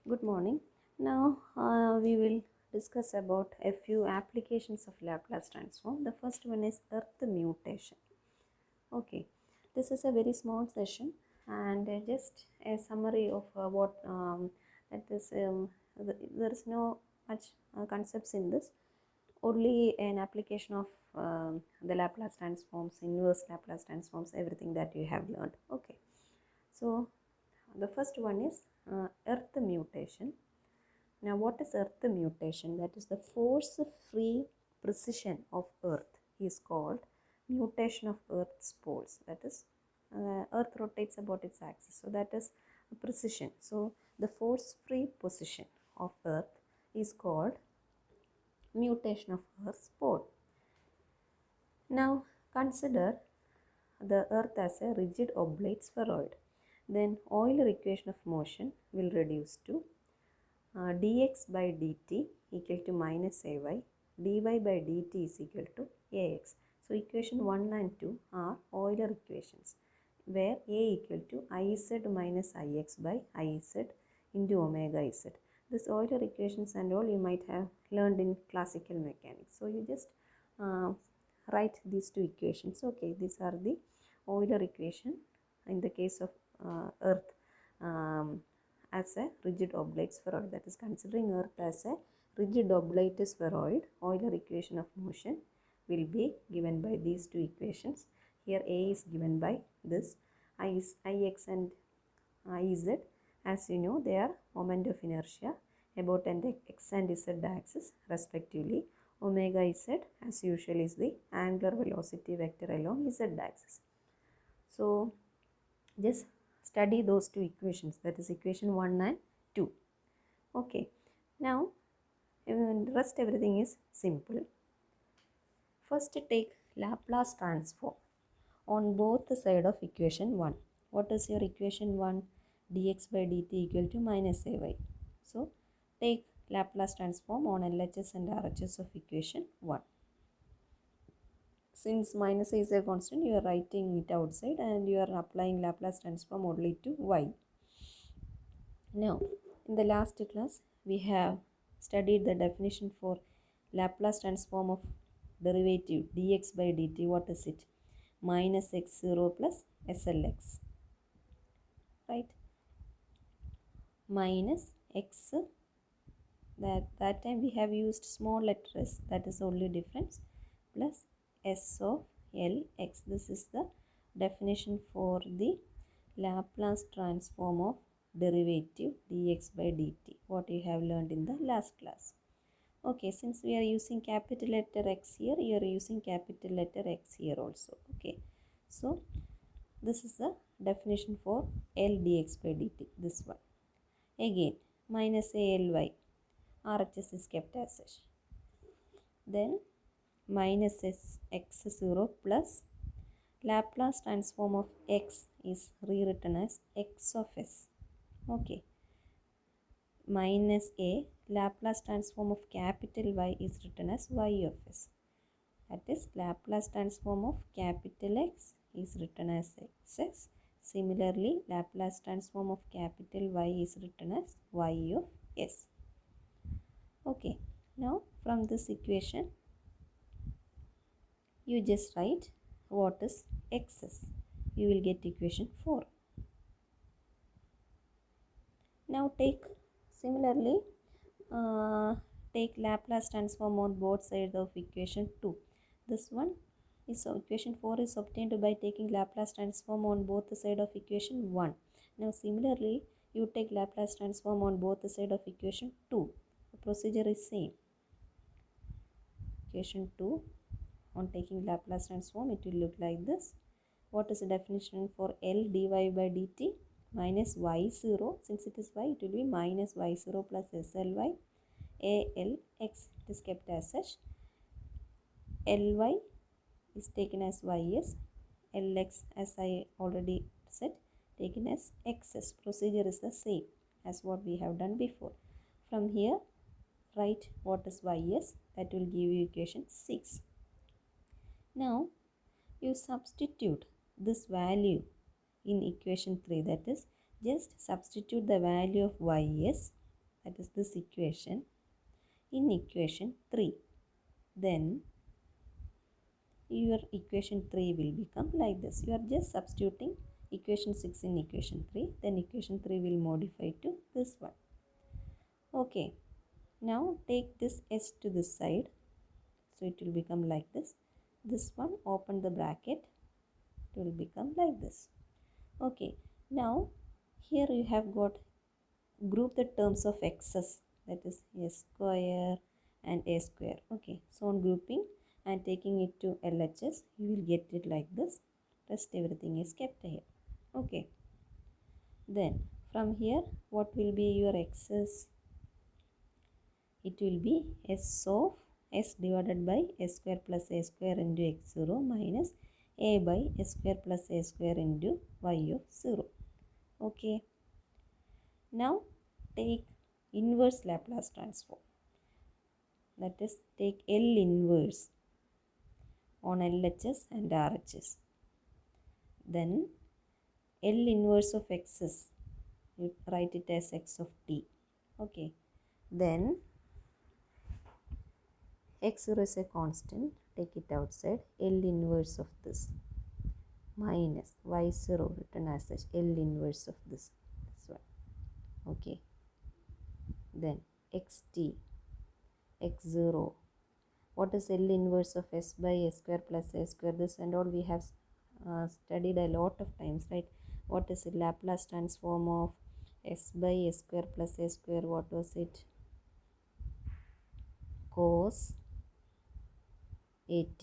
Good morning. Now we will discuss about a few applications of Laplace transform. The first one is earth mutation. Okay, this is a very small session and just a summary of what that is. There is no much concepts in this. Only an application of the Laplace transforms, inverse Laplace transforms, everything that you have learned. Okay, so the first one is earth mutation. Now, what is earth mutation? That is the force-free precession of earth is called mutation of earth's poles. That is, earth rotates about its axis. So, that is precession. So, the force-free position of earth is called mutation of earth's pole. Now, consider the earth as a rigid oblate spheroid. Then, Euler equation of motion will reduce to dx by dt equal to minus ay, dy by dt is equal to ax. So equation 1 and 2 are Euler equations where a equal to iz minus ix by iz into omega z. This Euler equations and all you might have learned in classical mechanics. So you just write these two equations. Okay, these are the Euler equation in the case of earth. As a rigid oblate spheroid, that is considering earth as a rigid oblate spheroid, Euler equation of motion will be given by these two equations. Here a is given by this ix and iz. As you know, they are moment of inertia about an x and z axis respectively. Omega z as usual is the angular velocity vector along z axis. So just study those two equations, that is equation 1 and 2. Okay, now rest everything is simple. First take Laplace transform on both the side of equation 1. What is your equation 1? Dx by dt equal to minus ay. So take Laplace transform on LHS and RHS of equation 1. Since minus a is a constant, you are writing it outside and you are applying Laplace transform only to y. Now, in the last class, we have studied the definition for Laplace transform of derivative dx by dt. What is it? Minus x0 plus slx. Right? Minus x. That time we have used small letter s. That is only difference. Plus s of lx. This is the definition for the Laplace transform of derivative dx by dt, what you have learned in the last class. Okay, since we are using capital letter x here, you are using capital letter x here also. Okay, so this is the definition for L dx by dt, this one. Again, minus a ly, RHS is kept as such. Then minus x0 plus Laplace transform of x is rewritten as x of s. Okay. Minus a Laplace transform of capital Y is written as y of s. That is Laplace transform of capital X is written as xs. Similarly, Laplace transform of capital Y is written as y of s. Okay. Now from this equation, you just write what is xs. You will get equation 4. Now similarly take Laplace transform on both sides of equation 2. This one is equation 4 is obtained by taking Laplace transform on both the side of equation 1. Now similarly you take Laplace transform on both the side of equation 2. The procedure is same. Equation 2 on taking Laplace transform, it will look like this. What is the definition for L dy by dt? Minus y0, since it is y, it will be minus y0 plus sly. ALX is kept as such. LY is taken as YS. LX, as I already said, taken as XS. Procedure is the same as what we have done before. From here, write what is YS. That will give you equation 6. Now, you substitute this value in equation 3. That is, just substitute the value of YS that is this equation, in equation 3. Then your equation 3 will become like this. You are just substituting equation 6 in equation 3. Then equation 3 will modify to this one. Okay. Now take this s to this side. So it will become like this. This one, open the bracket. It will become like this. Okay. Now here you have got group the terms of x's, that is s square and a square. Okay. So on grouping and taking it to LHS, you will get it like this. Rest everything is kept here. Okay. Then from here, what will be your x's? It will be s of s divided by s square plus a square into x0 minus a by s square plus a square into y of 0. Okay. Now take inverse Laplace transform. That is, take L inverse on LHS and RHS. Then L inverse of x's, you write it as x of t. Okay. Then x0 is a constant, take it outside. L inverse of this minus y0 written as such, L inverse of this one. Okay. Then xt, x0. What is L inverse of s by s square plus a square? This and all we have studied a lot of times, right? What is the Laplace transform of s by s square plus a square? What was it? Cos at,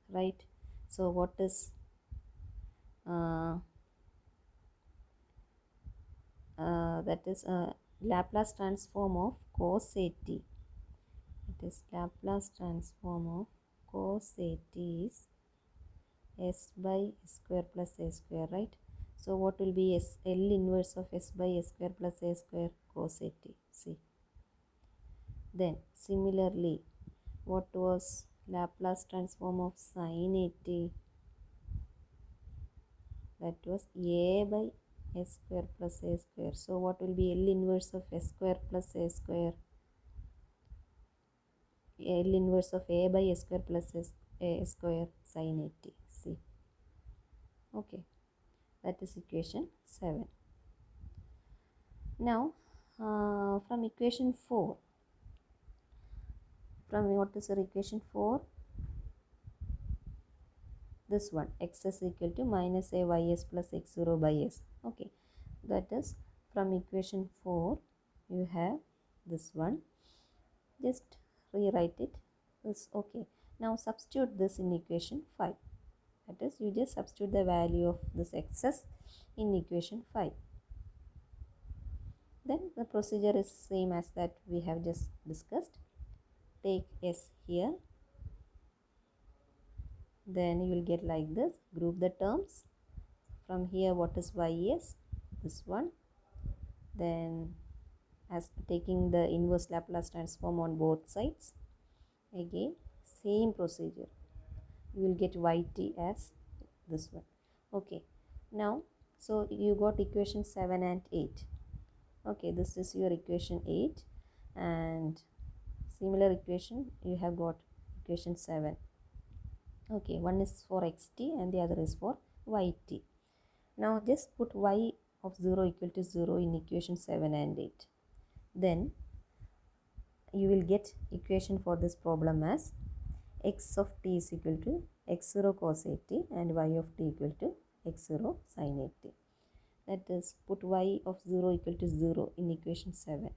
right? So what is that is Laplace transform of cos at. It is Laplace transform of cos at is s by s square plus a square, right? So what will be s? L inverse of s by s square plus a square? Cos at. See. Then similarly, what was Laplace transform of sin at? That was a by s square plus a square. So what will be L inverse of s square plus a square? L inverse of a by s square plus a square sin at. See. Okay. That is equation 7. Now from equation 4, from what is your equation 4? This one, x is equal to minus a ys plus x0 by s. Okay, that is from equation 4 you have this one. Just rewrite it. This. Okay. Now substitute this in equation 5. That is, you just substitute the value of this x's in equation 5. Then the procedure is same as that we have just discussed. Take s here. Then you will get like this. Group the terms. From here, what is ys? This one. Then as taking the inverse Laplace transform on both sides. Again, same procedure. You will get yt as this one. Okay. Now, so you got equation 7 and 8. Okay, this is your equation 8, and similar equation you have got equation 7. Okay, one is for xt and the other is for yt. Now just put y of 0 equal to 0 in equation 7 and 8. Then you will get equation for this problem as x of t is equal to x0 cos at and y of t equal to x0 sin at. That is, put y of 0 equal to 0 in equation 7.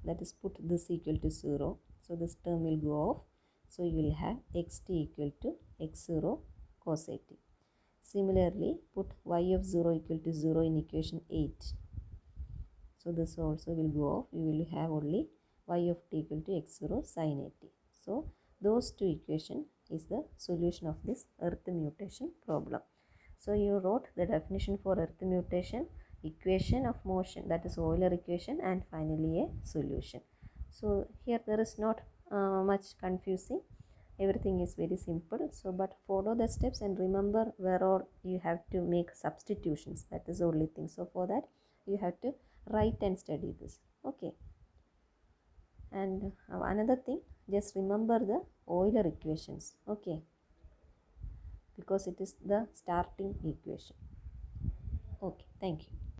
That is, put this equal to 0. So this term will go off. So you will have xt equal to x0 cos at. Similarly, put y of 0 equal to 0 in equation 8. So this also will go off. You will have only y of t equal to x0 sin at. So those two equations is the solution of this earth mutation problem. So you wrote the definition for earth mutation, equation of motion, that is Euler equation, and finally a solution. So here there is not much confusing. Everything is very simple. So but follow the steps and remember where all you have to make substitutions. That is the only thing. So for that you have to write and study this. Okay. And another thing, just remember the Euler equations. Okay, because it is the starting equation. Okay, thank you.